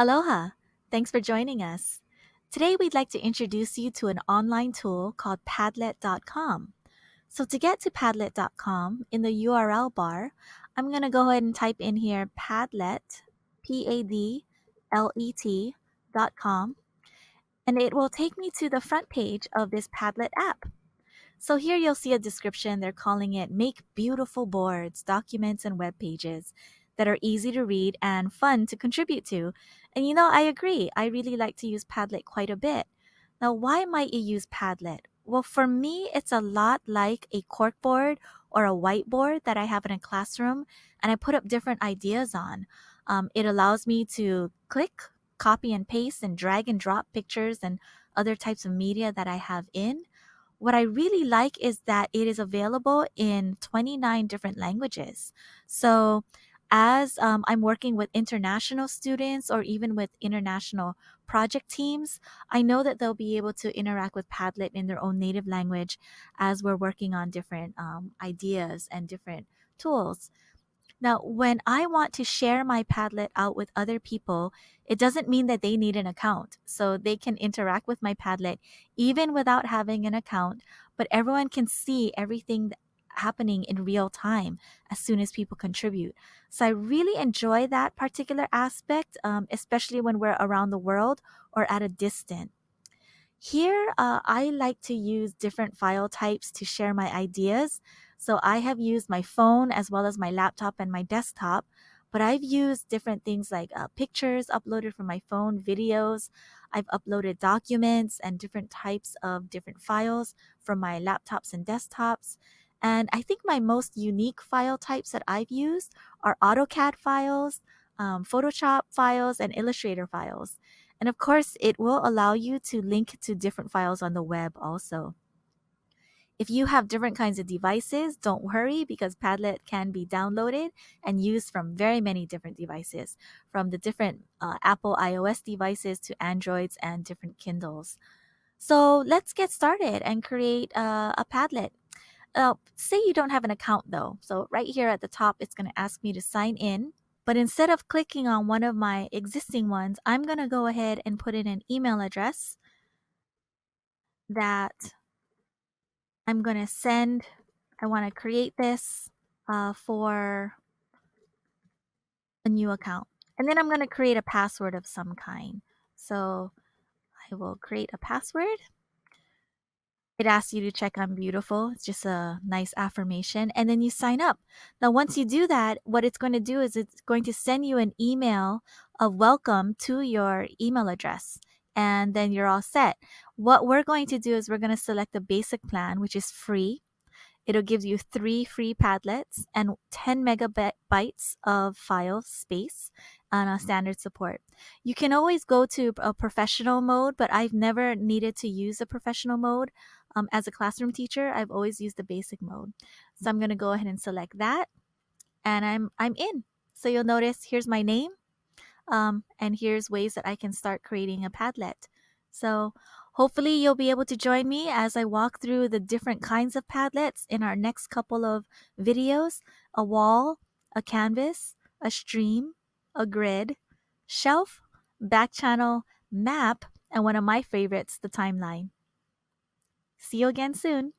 Aloha! Thanks for joining us. Today we'd like to introduce you to an online tool called Padlet.com. So to get to Padlet.com, in the URL bar, I'm going to go ahead and type in here Padlet, Padlet.com, and it will take me to the front page of this Padlet app. So here you'll see a description. They're calling it Make Beautiful Boards, Documents, and Web Pages that are easy to read and fun to contribute to. And I agree. I really like to use Padlet quite a bit. Now, why might you use Padlet? Well, for me, it's a lot like a corkboard or a whiteboard that I have in a classroom and I put up different ideas on. It allows me to click, copy and paste, and drag and drop pictures and other types of media that I have in. What I really like is that it is available in 29 different languages. So, as I'm working with international students or even with international project teams, I know that they'll be able to interact with Padlet in their own native language as we're working on different ideas and different tools. Now, when I want to share my Padlet out with other people, it doesn't mean that they need an account. So they can interact with my Padlet even without having an account, but everyone can see everything happening in real time as soon as people contribute. So I really enjoy that particular aspect, especially when we're around the world or at a distance. Here, I like to use different file types to share my ideas. So I have used my phone as well as my laptop and my desktop, but I've used different things like pictures uploaded from my phone, videos. I've uploaded documents and different types of different files from my laptops and desktops. And I think my most unique file types that I've used are AutoCAD files, Photoshop files, and Illustrator files. And of course, it will allow you to link to different files on the web also. If you have different kinds of devices, don't worry because Padlet can be downloaded and used from very many different devices, from the different Apple iOS devices to Androids and different Kindles. So let's get started and create a Padlet. Say you don't have an account though. So right here at the top, it's going to ask me to sign in. But instead of clicking on one of my existing ones, I'm going to go ahead and put in an email address that I'm going to send. I want to create this for a new account. And then I'm going to create a password of some kind. So I will create a password. It asks you to check I'm beautiful. It's just a nice affirmation. And then you sign up. Now, once you do that, what it's going to do is it's going to send you an email of welcome to your email address. And then you're all set. What we're going to do is we're going to select the basic plan, which is free. It'll give you 3 free Padlets and 10 megabytes of file space on a standard support. You can always go to a professional mode, but I've never needed to use a professional mode. As a classroom teacher, I've always used the basic mode. So I'm going to go ahead and select that, and I'm in. So you'll notice here's my name, and here's ways that I can start creating a Padlet. So hopefully you'll be able to join me as I walk through the different kinds of Padlets in our next couple of videos: a wall, a canvas, a stream, a grid, shelf, back channel, map, and one of my favorites, the timeline. See you again soon.